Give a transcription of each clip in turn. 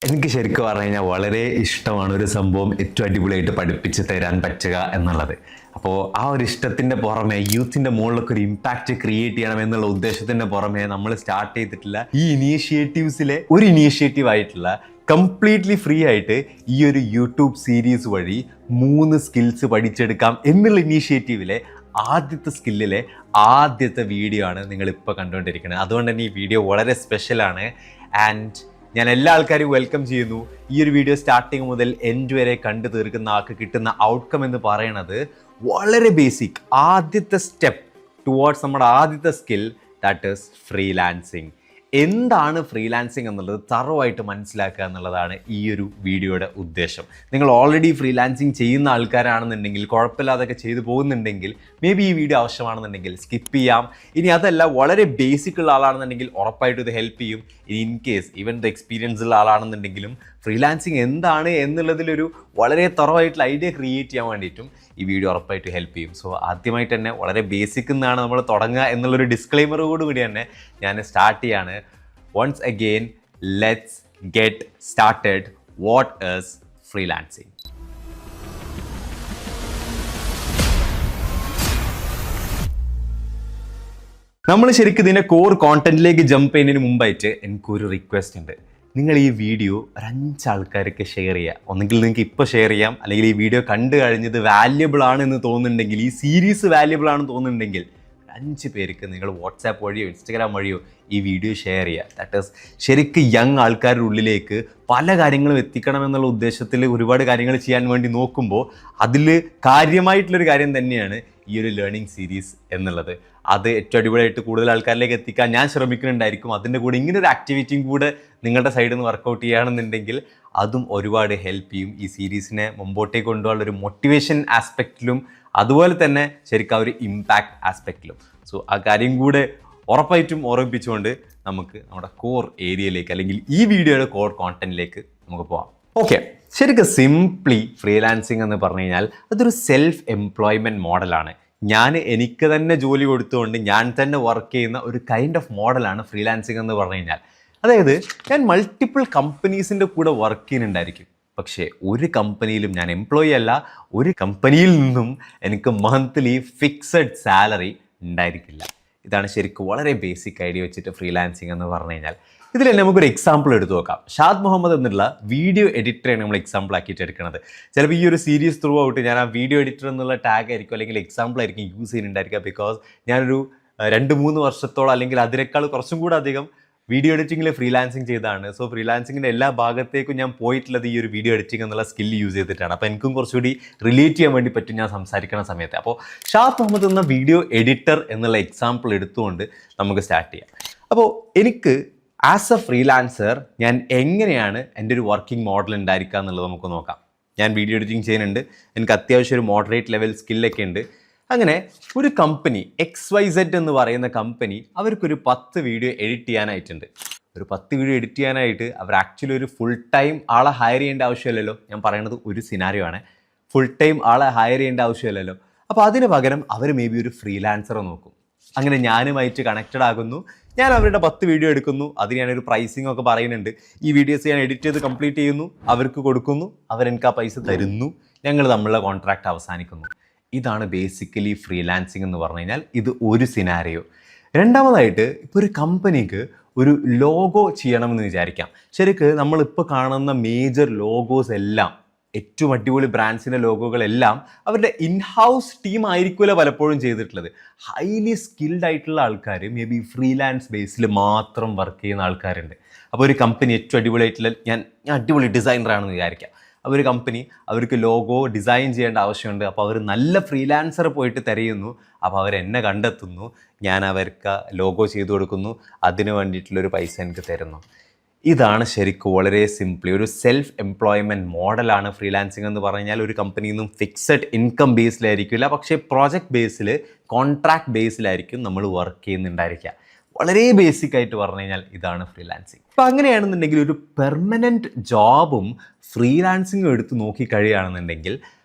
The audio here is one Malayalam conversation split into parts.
എനിക്ക് ശരിക്കും പറഞ്ഞു കഴിഞ്ഞാൽ വളരെ ഇഷ്ടമാണ് ഒരു സംഭവം ഏറ്റവും അടിപൊളിയായിട്ട് പഠിപ്പിച്ച് തരാൻ പറ്റുക എന്നുള്ളത്. അപ്പോൾ ആ ഒരു ഇഷ്ടത്തിൻ്റെ പുറമെ യൂത്തിൻ്റെ മുകളിലൊക്കെ ഒരു ഇമ്പാക്റ്റ് ക്രിയേറ്റ് ചെയ്യണം എന്നുള്ള ഉദ്ദേശത്തിൻ്റെ പുറമെ നമ്മൾ സ്റ്റാർട്ട് ചെയ്തിട്ടുള്ള ഈ ഇനീഷ്യേറ്റീവ്സിലെ ഒരു ഇനീഷ്യേറ്റീവ് ആയിട്ടുള്ള കംപ്ലീറ്റ്ലി ഫ്രീ ആയിട്ട് ഈ ഒരു യൂട്യൂബ് സീരീസ് വഴി 3 സ്കിൽസ് പഠിച്ചെടുക്കാം എന്നുള്ള ഇനീഷ്യേറ്റീവിലെ ആദ്യത്തെ സ്കില്ലിലെ ആദ്യത്തെ വീഡിയോ ആണ് നിങ്ങളിപ്പോൾ കണ്ടുകൊണ്ടിരിക്കുന്നത്. അതുകൊണ്ട് തന്നെ ഈ വീഡിയോ വളരെ സ്പെഷ്യലാണ്. ആൻഡ് ഞാൻ എല്ലാ ആൾക്കാരും വെൽക്കം ചെയ്യുന്നു. ഈ ഒരു വീഡിയോ സ്റ്റാർട്ടിങ് മുതൽ എൻഡ് വരെ കണ്ടു തീർക്കുന്ന ആൾക്ക് കിട്ടുന്ന ഔട്ട്കം എന്ന് പറയുന്നത് വളരെ ബേസിക് ആദ്യത്തെ സ്റ്റെപ്പ് ടുവേർഡ്സ് നമ്മുടെ ആദ്യത്തെ സ്കിൽ, ദാറ്റ് ഈസ് ഫ്രീലാൻസിങ്. എന്താണ് ഫ്രീലാൻസിങ് എന്നുള്ളത് തറവായിട്ട് മനസ്സിലാക്കുക എന്നുള്ളതാണ് ഈ ഒരു വീഡിയോയുടെ ഉദ്ദേശം. നിങ്ങൾ ഓൾറെഡി ഫ്രീലാൻസിങ് ചെയ്യുന്ന ആൾക്കാരാണെന്നുണ്ടെങ്കിൽ, കുഴപ്പമില്ലാതൊക്കെ ചെയ്തു പോകുന്നുണ്ടെങ്കിൽ മേ ബി ഈ വീഡിയോ ആവശ്യമാണെന്നുണ്ടെങ്കിൽ സ്കിപ്പ് ചെയ്യാം. ഇനി അതല്ല, വളരെ ബേസിക് ഉള്ള ആളാണെന്നുണ്ടെങ്കിൽ ഉറപ്പായിട്ടും ഇത് ഹെൽപ്പ് ചെയ്യും. ഇനി in case even the experience ഉള്ള ആളാണെന്നുണ്ടെങ്കിലും ഫ്രീലാൻസിങ് എന്താണ് എന്നുള്ളതിലൊരു വളരെ തറവായിട്ടുള്ള ഐഡിയ ക്രിയേറ്റ് ചെയ്യാൻ വേണ്ടിയിട്ടും ഈ വീഡിയോ ഉറപ്പായിട്ട് ഹെൽപ്പ് ചെയ്യും. സോ ആദ്യമായിട്ട് തന്നെ വളരെ ബേസിക് നിന്നാണ് നമ്മൾ തുടങ്ങുക എന്നുള്ളൊരു ഡിസ്ക്ലെയിമറോട് കൂടി തന്നെ ഞാൻ സ്റ്റാർട്ട് ചെയ്യാണ്. Once again let's get started. What is freelancing? നമ്മൾ ശരിക്കും ഇതിൻ്റെ കോർ കോണ്ടന്റിലേക്ക് ജമ്പ് ചെയ്യുന്നതിന് മുമ്പായിട്ട് എനിക്കൊരു റിക്വസ്റ്റ് ഉണ്ട്. നിങ്ങൾ ഈ വീഡിയോ ഒരു 5 ആൾക്കാർക്ക് ഷെയർ ചെയ്യുക. ഒന്നെങ്കിൽ നിങ്ങൾക്ക് ഇപ്പോൾ ഷെയർ ചെയ്യാം, അല്ലെങ്കിൽ ഈ വീഡിയോ കണ്ടു കഴിഞ്ഞത് വാല്യബിൾ ആണെന്ന് തോന്നുന്നുണ്ടെങ്കിൽ, ഈ സീരീസ് വാല്യബിൾ ആണെന്ന് തോന്നുന്നുണ്ടെങ്കിൽ 5 പേർക്ക് നിങ്ങൾ വാട്സാപ്പ് വഴിയോ ഇൻസ്റ്റഗ്രാം വഴിയോ ഈ വീഡിയോ ഷെയർ ചെയ്യുക. ദാറ്റ് ഈസ് ശരിക്കും യങ് ആൾക്കാരുടെ ഉള്ളിലേക്ക് പല കാര്യങ്ങളും എത്തിക്കണമെന്നുള്ള ഉദ്ദേശത്തിൽ ഒരുപാട് കാര്യങ്ങൾ ചെയ്യാൻ വേണ്ടി നോക്കുമ്പോൾ അതിൽ കാര്യമായിട്ടുള്ളൊരു കാര്യം തന്നെയാണ് ഈ ഒരു ലേണിംഗ് സീരീസ് എന്നുള്ളത്. അത് ഏറ്റവും അടിപൊളിയായിട്ട് കൂടുതൽ ആൾക്കാരിലേക്ക് എത്തിക്കാൻ ഞാൻ ശ്രമിക്കുന്നുണ്ടായിരിക്കും. അതിൻ്റെ കൂടെ ഇങ്ങനെ ഒരു ആക്ടിവിറ്റിയും കൂടെ നിങ്ങളുടെ സൈഡിൽ നിന്ന് വർക്കൗട്ട് ചെയ്യുകയാണെന്നുണ്ടെങ്കിൽ അതും ഒരുപാട് ഹെൽപ്പ് ചെയ്യും ഈ സീരീസിനെ മുമ്പോട്ടേക്ക് കൊണ്ടുപോകാനുള്ള ഒരു മോട്ടിവേഷൻ ആസ്പെക്റ്റിലും, അതുപോലെ തന്നെ ശരിക്കും ആ ഒരു ഇമ്പാക്റ്റ് ആസ്പെക്റ്റിലും. സോ ആ കാര്യം കൂടെ ഉറപ്പായിട്ടും ഓർമ്മിപ്പിച്ചുകൊണ്ട് നമുക്ക് നമ്മുടെ കോർ ഏരിയയിലേക്ക്, അല്ലെങ്കിൽ ഈ വീഡിയോയുടെ കോർ കോണ്ടന്റിലേക്ക് നമുക്ക് പോകാം. ഓക്കെ, ശരിക്കും സിംപ്ലി ഫ്രീലാൻസിങ് എന്ന് പറഞ്ഞു കഴിഞ്ഞാൽ അതൊരു സെൽഫ് എംപ്ലോയ്മെൻറ്റ് മോഡലാണ്. എനിക്ക് തന്നെ ജോലി കൊടുത്തുകൊണ്ട് ഞാൻ തന്നെ വർക്ക് ചെയ്യുന്ന ഒരു കൈൻഡ് ഓഫ് മോഡലാണ് ഫ്രീലാൻസിങ് എന്ന് പറഞ്ഞു കഴിഞ്ഞാൽ. അതായത് ഞാൻ മൾട്ടിപ്പിൾ കമ്പനീസിൻ്റെ കൂടെ വർക്ക് ചെയ്യുന്നുണ്ടായിരിക്കും, പക്ഷേ ഒരു കമ്പനിയിലും ഞാൻ എംപ്ലോയി അല്ല. ഒരു കമ്പനിയിൽ നിന്നും എനിക്ക് മന്ത്ലി ഫിക്സഡ് സാലറി ഉണ്ടായിരിക്കില്ല. ഇതാണ് ശരിക്കും വളരെ ബേസിക് ഐഡിയ വെച്ചിട്ട് ഫ്രീലാൻസിങ് എന്ന് പറഞ്ഞു കഴിഞ്ഞാൽ. ഇതിൽ തന്നെ നമുക്കൊരു എക്സാമ്പിൾ എടുത്തു നോക്കാം. ഷാദ് മുഹമ്മദ് എന്നുള്ള വീഡിയോ എഡിറ്ററാണ് നമ്മൾ എക്സാമ്പിൾ ആക്കിയിട്ട് എടുക്കുന്നത്. ചിലപ്പോൾ ഈ ഒരു സീരീസ് ത്രൂ ഔട്ട് ഞാൻ ആ വീഡിയോ എഡിറ്റർ എന്നുള്ള ടാഗ് ആയിരിക്കും അല്ലെങ്കിൽ എക്സാമ്പിൾ ആയിരിക്കും യൂസ് ചെയ്യുന്നുണ്ടായിരിക്കുക. ബിക്കോസ് ഞാനൊരു 2-3 വർഷത്തോളം അല്ലെങ്കിൽ അതിനേക്കാൾ കുറച്ചും കൂടെ അധികം വീഡിയോ എഡിറ്റിങ്ങിൽ ഫ്രീലാൻസിങ് ചെയ്തതാണ്. സോ ഫ്രീലാൻസിങ്ങിൻ്റെ എല്ലാ ഭാഗത്തേക്കും ഞാൻ പോയിട്ടുള്ളത് ഈ ഒരു വീഡിയോ എഡിറ്റിംഗ് എന്നുള്ള സ്കില്ല് യൂസ് ചെയ്തിട്ടാണ്. അപ്പോൾ എനിക്കും കുറച്ചുകൂടി റിലേറ്റ് ചെയ്യാൻ വേണ്ടി പറ്റും ഞാൻ സംസാരിക്കുന്ന സമയത്ത്. അപ്പോൾ ഷാദ് മുഹമ്മദ് എന്ന വീഡിയോ എഡിറ്റർ എന്നുള്ള എക്സാമ്പിൾ എടുത്തുകൊണ്ട് നമുക്ക് സ്റ്റാർട്ട് ചെയ്യാം. അപ്പോൾ എനിക്ക് ആസ് എ ഫ്രീലാൻസർ ഞാൻ എങ്ങനെയാണ് എൻ്റെ ഒരു വർക്കിംഗ് മോഡൽ ഉണ്ടായിരിക്കുക എന്നുള്ളത് നമുക്ക് നോക്കാം. ഞാൻ വീഡിയോ എഡിറ്റിംഗ് ചെയ്യുന്നുണ്ട്, എനിക്ക് അത്യാവശ്യം ഒരു മോഡറേറ്റ് ലെവൽ സ്കില്ലൊക്കെ ഉണ്ട്. അങ്ങനെ ഒരു കമ്പനി XYZ എന്ന് പറയുന്ന കമ്പനി അവർക്കൊരു 10 വീഡിയോ എഡിറ്റ് ചെയ്യാനായിട്ടുണ്ട്. ഒരു 10 വീഡിയോ എഡിറ്റ് ചെയ്യാനായിട്ട് അവർ ആക്ച്വലി ഒരു ഫുൾ ടൈം ആളെ ഹയർ ചെയ്യേണ്ട ആവശ്യമില്ലല്ലോ. ഞാൻ പറയുന്നത് ഒരു സിനാരിയോ ആണ്. ഫുൾ ടൈം ആളെ ഹയർ ചെയ്യേണ്ട ആവശ്യമില്ലല്ലോ. അപ്പോൾ അതിന് പകരം അവർ മേ ബി ഒരു ഫ്രീലാൻസറെ നോക്കും. അങ്ങനെ ഞാനുമായിട്ട് കണക്റ്റഡ് ആകുന്നു. ഞാൻ അവരുടെ 10 വീഡിയോ എടുക്കുന്നു, അതിന് ഞാനൊരു പ്രൈസിങ് ഒക്കെ പറയുന്നുണ്ട്. ഈ വീഡിയോസ് ഞാൻ എഡിറ്റ് ചെയ്ത് കംപ്ലീറ്റ് ചെയ്യുന്നു, അവർക്ക് കൊടുക്കുന്നു, അവരെനിക്ക് ആ പൈസ തരുന്നു, ഞങ്ങൾ തമ്മിലുള്ള കോൺട്രാക്റ്റ് അവസാനിക്കുന്നു. ഇതാണ് ബേസിക്കലി ഫ്രീലാൻസിങ് എന്ന് പറഞ്ഞു കഴിഞ്ഞാൽ. ഇത് ഒരു സിനാരിയോ. രണ്ടാമതായിട്ട് ഇപ്പോൾ ഒരു കമ്പനിക്ക് ഒരു ലോഗോ ചെയ്യണമെന്ന് വിചാരിക്കാം. ശരിക്കും നമ്മളിപ്പോൾ കാണുന്ന മേജർ ലോഗോസ് എല്ലാം, ഏറ്റവും അടിപൊളി ബ്രാൻഡ്സിൻ്റെ ലോഗോകളെല്ലാം അവരുടെ ഇൻഹൗസ് ടീം ആയിരിക്കുമല്ലോ പലപ്പോഴും ചെയ്തിട്ടുള്ളത്. ഹൈലി സ്കിൽഡ് ആയിട്ടുള്ള ആൾക്കാർ മേ ബി ഫ്രീലാൻസ് ബേസിൽ മാത്രം വർക്ക് ചെയ്യുന്ന ആൾക്കാരുണ്ട്. അപ്പോൾ ഒരു കമ്പനി ഏറ്റവും അടിപൊളിയായിട്ടുള്ള ഞാൻ അടിപൊളി ഡിസൈനറാണെന്ന് വിചാരിക്കാം. അപ്പോൾ ഒരു കമ്പനി അവർക്ക് ലോഗോ ഡിസൈൻ ചെയ്യേണ്ട ആവശ്യമുണ്ട്. അപ്പോൾ അവർ നല്ല ഫ്രീലാൻസർ പോയിട്ട് തിരയുന്നു. അപ്പോൾ അവരെന്നെ കണ്ടെത്തുന്നു, ഞാൻ അവർക്ക് ലോഗോ ചെയ്തു കൊടുക്കുന്നു, അതിന് വേണ്ടിയിട്ടുള്ളൊരു പൈസ എനിക്ക് തരുന്നു. ഇതാണ് ശരിക്കും വളരെ സിംപ്ലി ഒരു സെൽഫ് എംപ്ലോയ്മെൻറ്റ് മോഡലാണ് ഫ്രീലാൻസിങ് എന്ന് പറഞ്ഞാൽ. ഒരു കമ്പനിയിൽ നിന്നും ഫിക്സഡ് ഇൻകം ബേസിലായിരിക്കില്ല, പക്ഷേ പ്രോജക്റ്റ് ബേസിൽ, കോൺട്രാക്ട് ബേസിലായിരിക്കും നമ്മൾ വർക്ക് ചെയ്യുന്നുണ്ടായിരിക്കുക. വളരെ ബേസിക് ആയിട്ട് പറഞ്ഞു കഴിഞ്ഞാൽ ഇതാണ് ഫ്രീലാൻസിങ്. അപ്പോൾ അങ്ങനെയാണെന്നുണ്ടെങ്കിൽ ഒരു പെർമനൻറ്റ് ജോബും ഫ്രീലാൻസിങ്ങും എടുത്ത് നോക്കിക്കഴിയുകയാണെന്നുണ്ടെങ്കിൽ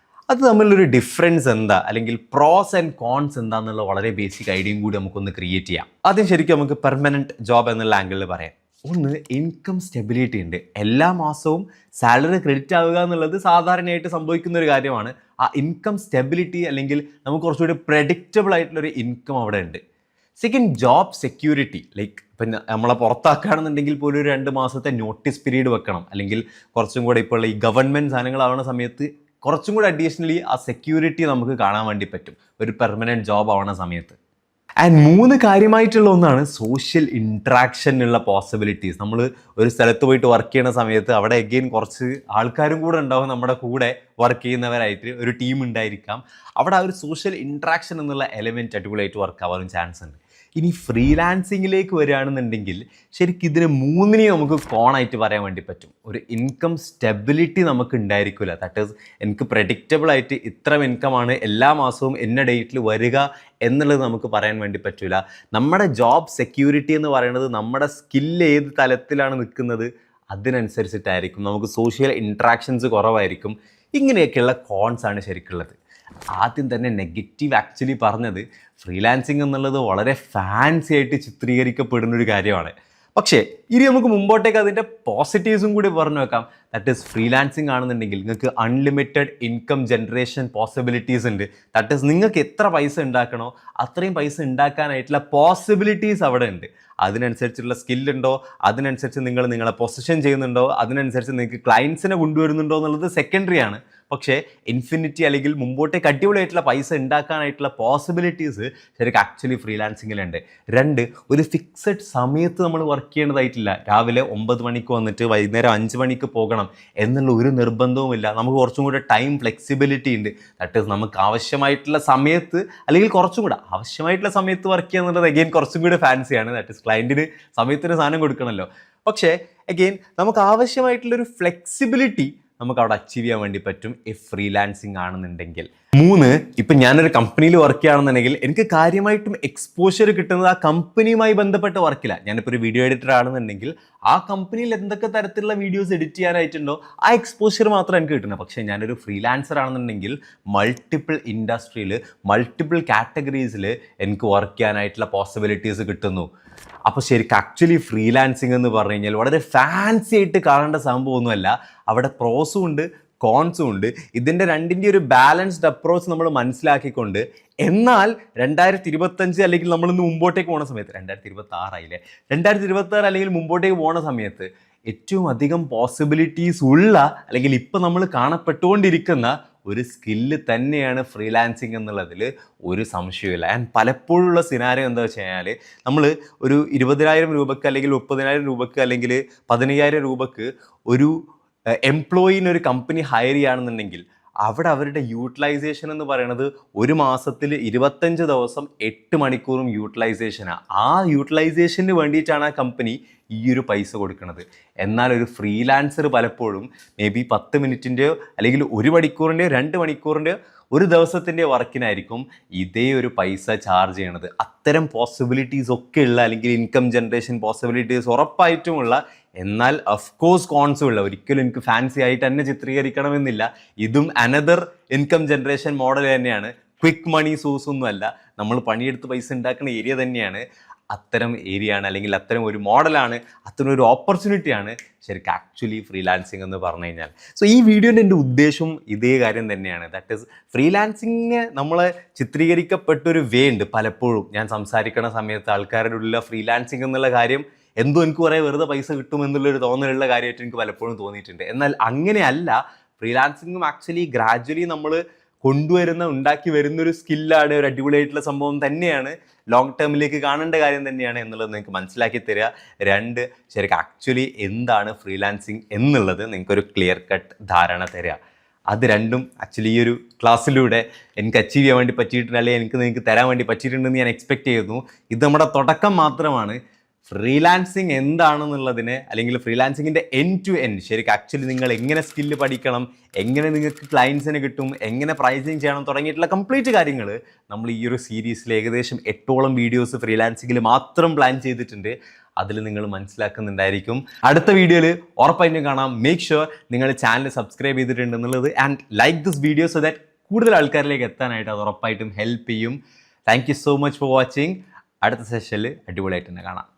അത് തമ്മിലൊരു ഡിഫറൻസ് എന്താ, അല്ലെങ്കിൽ പ്രോസ് ആൻഡ് കോൺസ് എന്താണെന്നുള്ള വളരെ ബേസിക് ഐഡിയയും കൂടി നമുക്കൊന്ന് ക്രിയേറ്റ് ചെയ്യാം. ആദ്യം ശരിക്കും നമുക്ക് പെർമനൻറ്റ് ജോബ് എന്നുള്ള ആംഗിളിൽ പറയാം. ഒന്ന്, ഇൻകം സ്റ്റെബിലിറ്റി ഉണ്ട്. എല്ലാ മാസവും സാലറി ക്രെഡിറ്റ് ആവുക എന്നുള്ളത് സാധാരണയായിട്ട് സംഭവിക്കുന്ന ഒരു കാര്യമാണ്. ആ ഇൻകം സ്റ്റെബിലിറ്റി അല്ലെങ്കിൽ നമുക്ക് കുറച്ചുകൂടി പ്രഡിക്റ്റബിൾ ആയിട്ടുള്ളൊരു ഇൻകം അവിടെ ഉണ്ട്. Second, job security. ലൈക്ക് ഇപ്പം നമ്മളെ പുറത്താക്കുകയാണെന്നുണ്ടെങ്കിൽ പോലും ഒരു 2 മാസത്തെ നോട്ടീസ് പീരീഡ് വെക്കണം. അല്ലെങ്കിൽ കുറച്ചും കൂടെ ഇപ്പോൾ ഈ ഗവൺമെൻറ് സാധനങ്ങളാവുന്ന സമയത്ത് കുറച്ചും കൂടെ അഡീഷണലി ആ സെക്യൂരിറ്റി നമുക്ക് കാണാൻ വേണ്ടി പറ്റും ഒരു പെർമനൻറ്റ് ജോബ് ആവുന്ന സമയത്ത്. ആൻഡ് 3 കാര്യമായിട്ടുള്ള ഒന്നാണ് സോഷ്യൽ ഇൻട്രാക്ഷനുള്ള പോസിബിലിറ്റീസ്. നമ്മൾ ഒരു സ്ഥലത്ത് പോയിട്ട് വർക്ക് ചെയ്യുന്ന സമയത്ത് അവിടെ അഗെയിൻ കുറച്ച് ആൾക്കാരും കൂടെ ഉണ്ടാവും നമ്മുടെ കൂടെ വർക്ക് ചെയ്യുന്നവരായിട്ട്, ഒരു ടീം ഉണ്ടായിരിക്കാം. അവിടെ ആ ഒരു സോഷ്യൽ ഇൻട്രാക്ഷൻ എന്നുള്ള എലമെൻറ്റ് അടിപൊളിയായിട്ട് വർക്ക് ആവാനും ചാൻസ് ഉണ്ട്. ഇനി ഫ്രീലാൻസിങ്ങിലേക്ക് വരികയാണെന്നുണ്ടെങ്കിൽ ശരിക്കും ഇതിന് 3 നമുക്ക് കോണായിട്ട് പറയാൻ വേണ്ടി പറ്റും. ഒരു ഇൻകം സ്റ്റെബിലിറ്റി നമുക്ക് ഉണ്ടായിരിക്കില്ല. ദാറ്റ് ഈസ് എനിക്ക് പ്രഡിക്റ്റബിൾ ആയിട്ട് ഇത്ര ഇൻകമാണ് എല്ലാ മാസവും എന്ന ഡേറ്റിൽ വരിക എന്നുള്ളത് നമുക്ക് പറയാൻ വേണ്ടി പറ്റില്ല. നമ്മുടെ ജോബ് സെക്യൂരിറ്റി എന്ന് പറയുന്നത് നമ്മുടെ സ്കില്ല് ഏത് തലത്തിലാണ് നിൽക്കുന്നത് അതിനനുസരിച്ചിട്ടായിരിക്കും. നമുക്ക് സോഷ്യൽ ഇൻട്രാക്ഷൻസ് കുറവായിരിക്കും. ഇങ്ങനെയൊക്കെയുള്ള കോൺസ് ആണ് ശരിക്കുള്ളത്. ആദ്യം തന്നെ നെഗറ്റീവ് ആക്ച്വലി പറഞ്ഞത് ഫ്രീലാൻസിങ് എന്നുള്ളത് വളരെ ഫാൻസി ആയിട്ട് ചിത്രീകരിക്കപ്പെടുന്ന ഒരു കാര്യമാണ്. പക്ഷേ ഇനി നമുക്ക് മുമ്പോട്ടേക്ക് അതിൻ്റെ പോസിറ്റീവ്സും കൂടി പറഞ്ഞു വെക്കാം. ദാറ്റ് ഈസ് ഫ്രീലാൻസിങ് ആണെന്നുണ്ടെങ്കിൽ നിങ്ങൾക്ക് അൺലിമിറ്റഡ് ഇൻകം ജനറേഷൻ പോസിബിലിറ്റീസ് ഉണ്ട്. ദാറ്റ് ഈസ് നിങ്ങൾക്ക് എത്ര പൈസ ഉണ്ടാക്കണോ അത്രയും പൈസ ഉണ്ടാക്കാനായിട്ടുള്ള പോസിബിലിറ്റീസ് അവിടെ ഉണ്ട്. അതിനനുസരിച്ചുള്ള സ്കില്ലുണ്ടോ, അതിനനുസരിച്ച് നിങ്ങളെ പൊസിഷൻ ചെയ്യുന്നുണ്ടോ, അതിനനുസരിച്ച് നിങ്ങൾക്ക് ക്ലയൻസിനെ കൊണ്ടുവരുന്നുണ്ടോ എന്നുള്ളത് സെക്കൻഡറി ആണ്. പക്ഷേ ഇൻഫിനിറ്റി അല്ലെങ്കിൽ മുമ്പോട്ടേക്ക് അടിപൊളിയായിട്ടുള്ള പൈസ ഉണ്ടാക്കാനായിട്ടുള്ള പോസിബിലിറ്റീസ് ശരിക്കും ആക്ച്വലി ഫ്രീലാൻസിങ്ങിലുണ്ട്. 2, ഒരു ഫിക്സഡ് സമയത്ത് നമ്മൾ വർക്ക് ചെയ്യേണ്ടതായിട്ടില്ല. രാവിലെ 9 മണിക്ക് വന്നിട്ട് വൈകുന്നേരം 5 മണിക്ക് പോകണം എന്നുള്ള ഒരു നിർബന്ധവുമില്ല. നമുക്ക് കുറച്ചും കൂടെ ടൈം ഫ്ലെക്സിബിലിറ്റി ഉണ്ട്. ദാറ്റ് ഈസ് നമുക്ക് ആവശ്യമായിട്ടുള്ള സമയത്ത് അല്ലെങ്കിൽ കുറച്ചും കൂടെ ആവശ്യമായിട്ടുള്ള സമയത്ത് വർക്ക് ചെയ്യുക എന്നുള്ളത് അഗെയിൻ കുറച്ചും കൂടെ ഫാൻസിയാണ്. ദാറ്റ് ഈസ് ക്ലയൻറ്റിന് സമയത്തിന് സാധനം കൊടുക്കണമല്ലോ. പക്ഷേ അഗെയിൻ നമുക്ക് ആവശ്യമായിട്ടുള്ളൊരു ഫ്ലെക്സിബിലിറ്റി നമുക്ക് അവിടെ അച്ചീവ് ചെയ്യാൻ വേണ്ടി പറ്റും ഇഫ് ഫ്രീലാൻസിങ് ആണെന്നുണ്ടെങ്കിൽ. 3, ഇപ്പം ഞാനൊരു കമ്പനിയിൽ വർക്ക് ചെയ്യുകയാണെന്നുണ്ടെങ്കിൽ എനിക്ക് കാര്യമായിട്ടും എക്സ്പോഷർ കിട്ടുന്നത് ആ കമ്പനിയുമായി ബന്ധപ്പെട്ട വർക്കില്ല. ഞാനിപ്പോൾ ഒരു വീഡിയോ എഡിറ്റർ ആണെന്നുണ്ടെങ്കിൽ ആ കമ്പനിയിൽ എന്തൊക്കെ തരത്തിലുള്ള വീഡിയോസ് എഡിറ്റ് ചെയ്യാനായിട്ടുണ്ടോ ആ എക്സ്പോഷർ മാത്രം എനിക്ക് കിട്ടുന്നത്. പക്ഷേ ഞാനൊരു ഫ്രീലാൻസർ ആണെന്നുണ്ടെങ്കിൽ മൾട്ടിപ്പിൾ ഇൻഡസ്ട്രിയിൽ മൾട്ടിപ്പിൾ കാറ്റഗറീസിൽ എനിക്ക് വർക്ക് ചെയ്യാനായിട്ടുള്ള പോസിബിലിറ്റീസ് കിട്ടുന്നു. അപ്പോൾ ശരിക്കും ആക്ച്വലി ഫ്രീലാൻസിങ് എന്ന് പറഞ്ഞു കഴിഞ്ഞാൽ വളരെ ഫാൻസി ആയിട്ട് കാണേണ്ട സംഭവമൊന്നുമല്ല. അവിടെ പ്രോസും ഉണ്ട് കോൺസും ഉണ്ട്. ഇതിൻ്റെ രണ്ടിൻ്റെ ഒരു ബാലൻസ്ഡ് അപ്രോച്ച് നമ്മൾ മനസ്സിലാക്കിക്കൊണ്ട് എന്നാൽ 2025 അല്ലെങ്കിൽ നമ്മളിന്ന് മുമ്പോട്ടേക്ക് പോകുന്ന സമയത്ത് 2026 ആയില്ലേ, 2026 അല്ലെങ്കിൽ മുമ്പോട്ടേക്ക് പോകുന്ന സമയത്ത് ഏറ്റവും അധികം പോസിബിലിറ്റീസ് ഉള്ള അല്ലെങ്കിൽ ഇപ്പം നമ്മൾ കാണപ്പെട്ടുകൊണ്ടിരിക്കുന്ന ഒരു സ്കില്ല് തന്നെയാണ് ഫ്രീലാൻസിങ് എന്നുള്ളതിൽ ഒരു സംശയമില്ല. ആൻഡ് പലപ്പോഴുള്ള സിനാരിയോ എന്താ വെച്ച് കഴിഞ്ഞാൽ നമ്മൾ ഒരു 20,000 രൂപയ്ക്ക് അല്ലെങ്കിൽ 30,000 രൂപയ്ക്ക് അല്ലെങ്കിൽ 15,000 രൂപയ്ക്ക് ഒരു എംപ്ലോയിനെ ഒരു കമ്പനി ഹയർ ചെയ്യുകയാണെന്നുണ്ടെങ്കിൽ അവിടെ അവരുടെ യൂട്ടിലൈസേഷൻ എന്ന് പറയുന്നത് ഒരു മാസത്തിൽ 25 ദിവസം 8 മണിക്കൂറും യൂട്ടിലൈസേഷനാണ്. ആ യൂട്ടിലൈസേഷന് വേണ്ടിയിട്ടാണ് ആ കമ്പനി ഈ ഒരു പൈസ കൊടുക്കുന്നത്. എന്നാൽ ഒരു ഫ്രീലാൻസർ പലപ്പോഴും മേ ബി 10 മിനിറ്റിൻ്റെയോ അല്ലെങ്കിൽ 1 മണിക്കൂറിൻ്റെയോ 2 മണിക്കൂറിൻ്റെയോ ഒരു ദിവസത്തിൻ്റെ വർക്കിനായിരിക്കും ഇതേ ഒരു പൈസ ചാർജ് ചെയ്യണത്. അത്തരം പോസിബിലിറ്റീസ് ഒക്കെ ഉള്ള അല്ലെങ്കിൽ ഇൻകം ജനറേഷൻ പോസിബിലിറ്റീസ് ഉറപ്പായിട്ടുമുള്ള എന്നാൽ അഫ്കോഴ്സ് കോൺസും ഉള്ള, ഒരിക്കലും എനിക്ക് ഫാൻസി ആയിട്ട് തന്നെ ചിത്രീകരിക്കണമെന്നില്ല, ഇതും അനദർ ഇൻകം ജനറേഷൻ മോഡൽ തന്നെയാണ്. ക്വിക്ക് മണി സോഴ്സ് ഒന്നുമല്ല, നമ്മൾ പണിയെടുത്ത് പൈസ ഉണ്ടാക്കുന്ന ഏരിയ തന്നെയാണ്. അത്തരം ഏരിയ ആണ് അല്ലെങ്കിൽ അത്തരം ഒരു മോഡലാണ്, അത്തരം ഒരു ഓപ്പർച്യൂണിറ്റിയാണ് ശരിക്കും ആക്ച്വലി ഫ്രീലാൻസിങ് എന്ന് പറഞ്ഞു കഴിഞ്ഞാൽ. സോ ഈ വീഡിയോൻ്റെ എൻ്റെ ഉദ്ദേശം ഇതേ കാര്യം തന്നെയാണ്. ദാറ്റ് ഈസ് ഫ്രീലാൻസിങ് നമ്മളെ ചിത്രീകരിക്കപ്പെട്ടൊരു വേ ഉണ്ട്. പലപ്പോഴും ഞാൻ സംസാരിക്കുന്ന സമയത്ത് ആൾക്കാരുടെ ഉള്ള ഫ്രീലാൻസിങ് എന്നുള്ള കാര്യം എന്തോ എനിക്ക് കുറേ വെറുതെ പൈസ കിട്ടുമെന്നുള്ളൊരു തോന്നലുള്ള കാര്യമായിട്ട് എനിക്ക് പലപ്പോഴും തോന്നിയിട്ടുണ്ട്. എന്നാൽ അങ്ങനെയല്ല. ഫ്രീലാൻസിങ്ങും ആക്ച്വലി ഗ്രാജ്വലി നമ്മൾ ഉണ്ടാക്കി വരുന്നൊരു സ്കില്ലാണ്, ഒരു അടിപൊളിയായിട്ടുള്ള സംഭവം തന്നെയാണ്, ലോങ് ടേമിലേക്ക് കാണേണ്ട കാര്യം തന്നെയാണ് എന്നുള്ളത് നിങ്ങൾക്ക് മനസ്സിലാക്കി തരിക. 2, ശരിക്കും ആക്ച്വലി എന്താണ് ഫ്രീലാൻസിങ് എന്നുള്ളത് നിങ്ങൾക്കൊരു ക്ലിയർ കട്ട് ധാരണ തരിക. അത് രണ്ടും ആക്ച്വലി ഈ ഒരു ക്ലാസ്സിലൂടെ എനിക്ക് അച്ചീവ് ചെയ്യാൻ വേണ്ടി പറ്റിയിട്ടുണ്ട്, അല്ലെങ്കിൽ നിങ്ങൾക്ക് തരാൻ വേണ്ടി പറ്റിയിട്ടുണ്ടെന്ന് ഞാൻ എക്സ്പെക്റ്റ് ചെയ്യുന്നു. ഇത് നമ്മുടെ തുടക്കം മാത്രമാണ്. ഫ്രീലാൻസിങ് എന്താണെന്നുള്ളതിന് അല്ലെങ്കിൽ ഫ്രീലാൻസിങ്ങിൻ്റെ എൻഡ് ടു എൻഡ് ശരിക്കും ആക്ച്വലി നിങ്ങൾ എങ്ങനെ സ്കില്ല് പഠിക്കണം, എങ്ങനെ നിങ്ങൾക്ക് ക്ലയൻസിന് കിട്ടും, എങ്ങനെ പ്രൈസിങ് ചെയ്യണം തുടങ്ങിയിട്ടുള്ള കംപ്ലീറ്റ് കാര്യങ്ങൾ നമ്മൾ ഈ ഒരു സീരീസിൽ ഏകദേശം 8ഓളം വീഡിയോസ് ഫ്രീലാൻസിങ്ങിൽ മാത്രം പ്ലാൻ ചെയ്തിട്ടുണ്ട്. അതിൽ നിങ്ങൾ മനസ്സിലാക്കുന്നുണ്ടായിരിക്കും. അടുത്ത വീഡിയോയിൽ ഉറപ്പായിട്ടും കാണാം. മേക്ക് ഷുവർ നിങ്ങൾ ചാനൽ സബ്സ്ക്രൈബ് ചെയ്തിട്ടുണ്ടെന്നുള്ളത് and like this video so that കൂടുതൽ ആൾക്കാരിലേക്ക് എത്താനായിട്ട് അത് ഉറപ്പായിട്ടും ഹെൽപ്പ് ചെയ്യും. Thank you so much for watching. അടുത്ത സെഷനിൽ അടിപൊളിയായിട്ട് തന്നെ കാണാം.